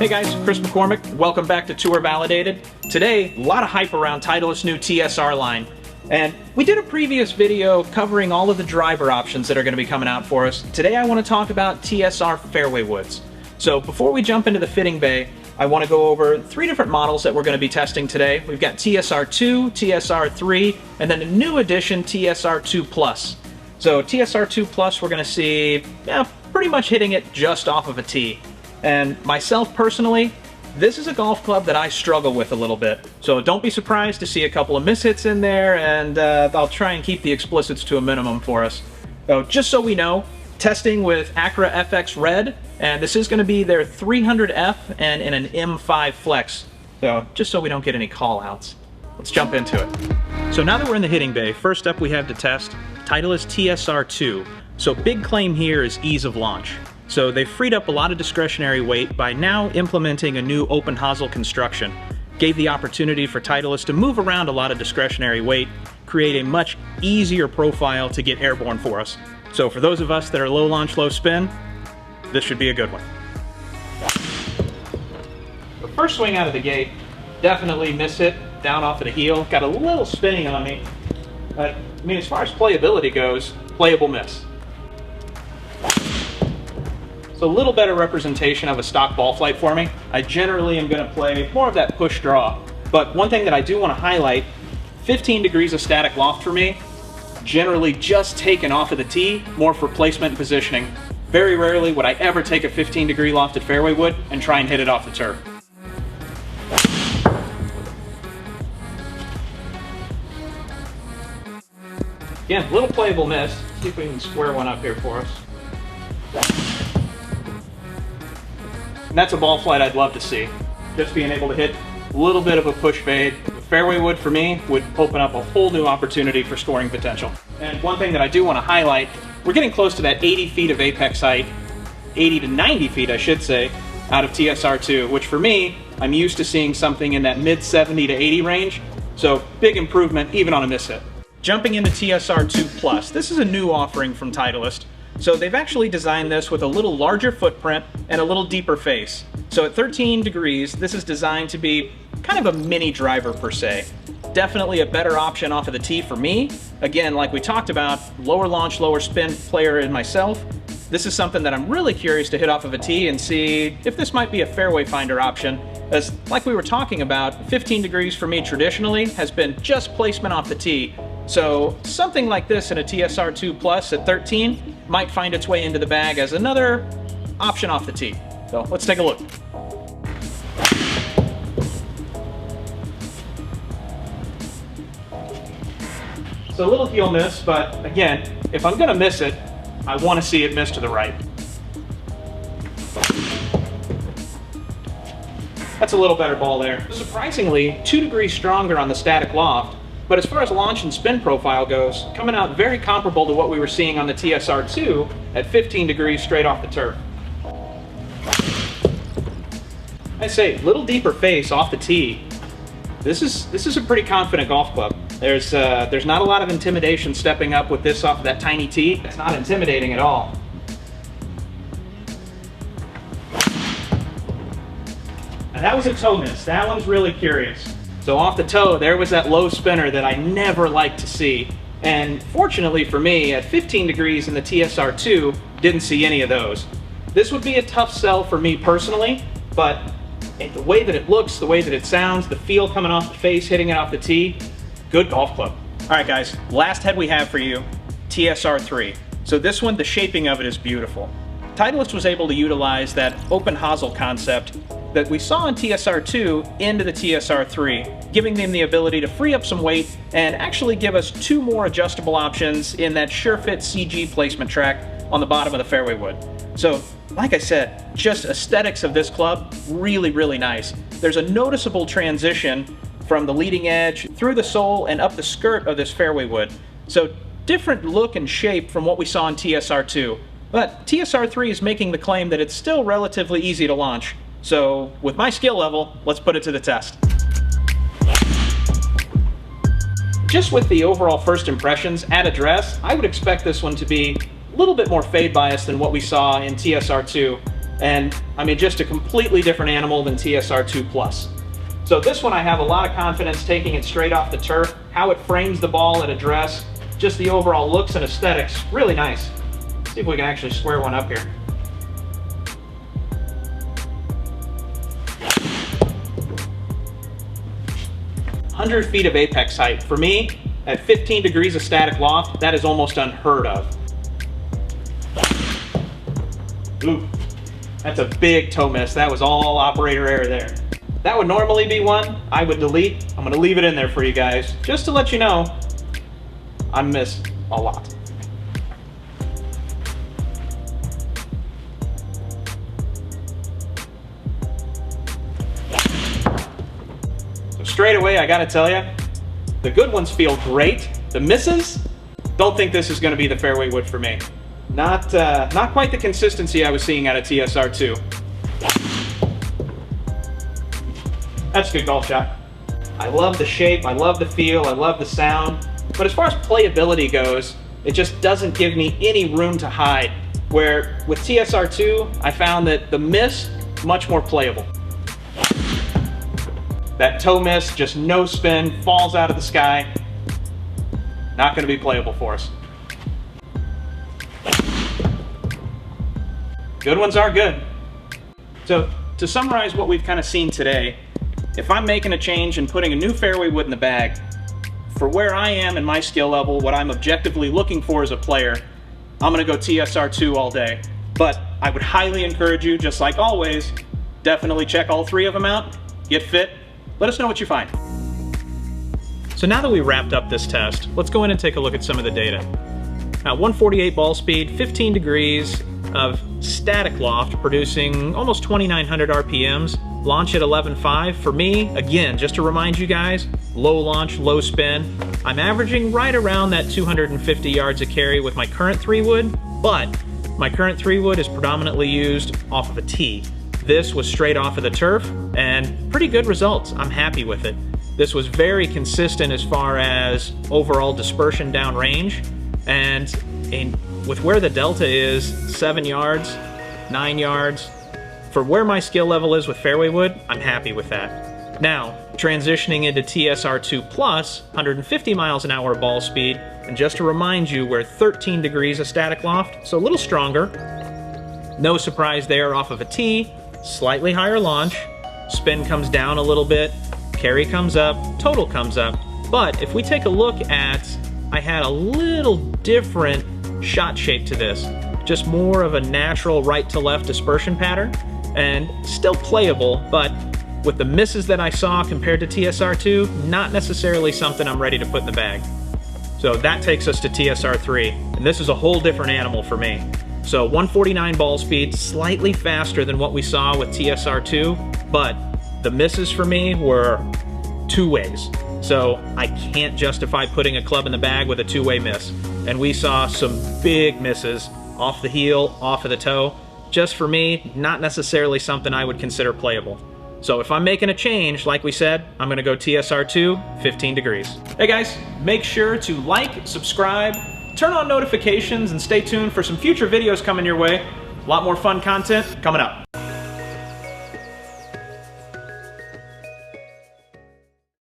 Hey guys, Chris McCormick. Welcome back to Tour Validated. Today, a lot of hype around Titleist's new TSR line. And we did a previous video covering all of the driver options that are going to be coming out for us. Today I want to talk about TSR fairway woods. So before we jump into the fitting bay, I want to go over 3 different models that we're going to be testing today. We've got TSR2, TSR3, and then a new edition, TSR2 Plus. So TSR2 Plus, we're going to see pretty much hitting it just off of a tee. And myself personally, this is a golf club that I struggle with a little bit. So don't be surprised to see a couple of mishits in there, and I'll try and keep the explicits to a minimum for us. So just so we know, testing with Acura FX Red, and this is going to be their 300F and in an M5 Flex. So just so we don't get any call-outs, let's jump into it. So now that we're in the hitting bay, first up we have to test Titleist TSR2. So big claim here is ease of launch. So they've freed up a lot of discretionary weight by now implementing a new open hosel construction. Gave the opportunity for Titleist to move around a lot of discretionary weight, create a much easier profile to get airborne for us. So for those of us that are low launch, low spin, this should be a good one. The first swing out of the gate, definitely miss it, down off of the heel. Got a little spinning on me. But, I mean, as far as playability goes, playable miss. So a little better representation of a stock ball flight for me. I generally am going to play more of that push draw. But one thing that I do want to highlight, 15 degrees of static loft for me, generally just taken off of the tee, more for placement and positioning. Very rarely would I ever take a 15-degree lofted fairway wood and try and hit it off the turf. Again, a little playable miss. See if we can square one up here for us. And that's a ball flight I'd love to see. Just being able to hit a little bit of a push fade. The fairway wood for me would open up a whole new opportunity for scoring potential. And one thing that I do want to highlight, we're getting close to that 80 feet of apex height, 80 to 90 feet I should say, out of TSR2, which for me, I'm used to seeing something in that mid 70 to 80 range. So big improvement even on a miss hit. Jumping into TSR2 Plus, this is a new offering from Titleist. So they've actually designed this with a little larger footprint and a little deeper face. So at 13 degrees, this is designed to be kind of a mini driver per se. Definitely a better option off of the tee for me. Again, like we talked about, lower launch, lower spin player in myself. This is something that I'm really curious to hit off of a tee and see if this might be a fairway finder option. As like we were talking about, 15 degrees for me traditionally has been just placement off the tee. So something like this in a TSR2 Plus at 13 might find its way into the bag as another option off the tee. So let's take a look. So a little heel miss, but again, if I'm gonna miss it, I want to see it miss to the right. That's a little better ball there. Surprisingly, 2 degrees stronger on the static loft. But as far as launch and spin profile goes, coming out very comparable to what we were seeing on the TSR2 at 15 degrees straight off the turf. I say, little deeper face off the tee. This is a pretty confident golf club. There's not a lot of intimidation stepping up with this off of that tiny tee. It's not intimidating at all. And that was a toe miss. That one's really curious. So off the toe, there was that low spinner that I never like to see. And fortunately for me, at 15 degrees in the TSR2, didn't see any of those. This would be a tough sell for me personally, but the way that it looks, the way that it sounds, the feel coming off the face, hitting it off the tee, good golf club. All right guys, last head we have for you, TSR3. So this one, the shaping of it is beautiful. Titleist was able to utilize that open hosel concept that we saw in TSR2 into the TSR3, giving them the ability to free up some weight and actually give us 2 more adjustable options in that SureFit CG placement track on the bottom of the fairway wood. So, like I said, just aesthetics of this club, really, really nice. There's a noticeable transition from the leading edge through the sole and up the skirt of this fairway wood. So, different look and shape from what we saw in TSR2. But TSR3 is making the claim that it's still relatively easy to launch. So with my skill level, let's put it to the test. Just with the overall first impressions at address, I would expect this one to be a little bit more fade bias than what we saw in TSR2. And I mean, just a completely different animal than TSR2 Plus. So this one I have a lot of confidence taking it straight off the turf. How it frames the ball at address, just the overall looks and aesthetics, really nice. Let's see if we can actually square one up here. "100 feet of apex height. For me, at 15 degrees of static loft, that is almost unheard of. Ooh, that's a big toe miss. That was all operator error there. That would normally be one I would delete. I'm gonna leave it in there for you guys, just to let you know I missed a lot. So straight away, I gotta tell you, the good ones feel great. The misses, don't think this is gonna be the fairway wood for me. Not quite the consistency I was seeing out of TSR2. That's a good golf shot. I love the shape, I love the feel, I love the sound. But as far as playability goes, it just doesn't give me any room to hide. Where with TSR2, I found that the miss, much more playable. That toe miss, just no spin, falls out of the sky. Not gonna be playable for us. Good ones are good. So to summarize what we've kind of seen today, if I'm making a change and putting a new fairway wood in the bag, for where I am in my skill level, what I'm objectively looking for as a player, I'm gonna go TSR2 all day. But I would highly encourage you, just like always, definitely check all three of them out, get fit, let us know what you find. So now that we wrapped up this test, let's go in and take a look at some of the data. Now 148 ball speed, 15 degrees of static loft, producing almost 2,900 RPMs. Launch at 11.5. For me, again, just to remind you guys, low launch, low spin. I'm averaging right around that 250 yards a carry with my current 3-wood, but my current 3-wood is predominantly used off of a tee. This was straight off of the turf, and pretty good results. I'm happy with it. This was very consistent as far as overall dispersion downrange, and with where the delta is, 7 yards, 9 yards, for where my skill level is with fairway wood, I'm happy with that. Now, transitioning into TSR2 Plus, 150 miles an hour ball speed, and just to remind you, we're 13 degrees of static loft, so a little stronger. No surprise there off of a tee, slightly higher launch, spin comes down a little bit, carry comes up, total comes up. But if we take a look at, I had a little different shot shape to this, just more of a natural right to left dispersion pattern, and still playable, but with the misses that I saw compared to TSR2, not necessarily something I'm ready to put in the bag. So that takes us to TSR3, and this is a whole different animal for me. So 149 ball speed, slightly faster than what we saw with TSR2, but the misses for me were two ways. So I can't justify putting a club in the bag with a two-way miss. And we saw some big misses off the heel, off of the toe. Just for me, not necessarily something I would consider playable. So if I'm making a change, like we said, I'm gonna go TSR2, 15 degrees. Hey guys, make sure to like, subscribe, turn on notifications, and stay tuned for some future videos coming your way. A lot more fun content coming up.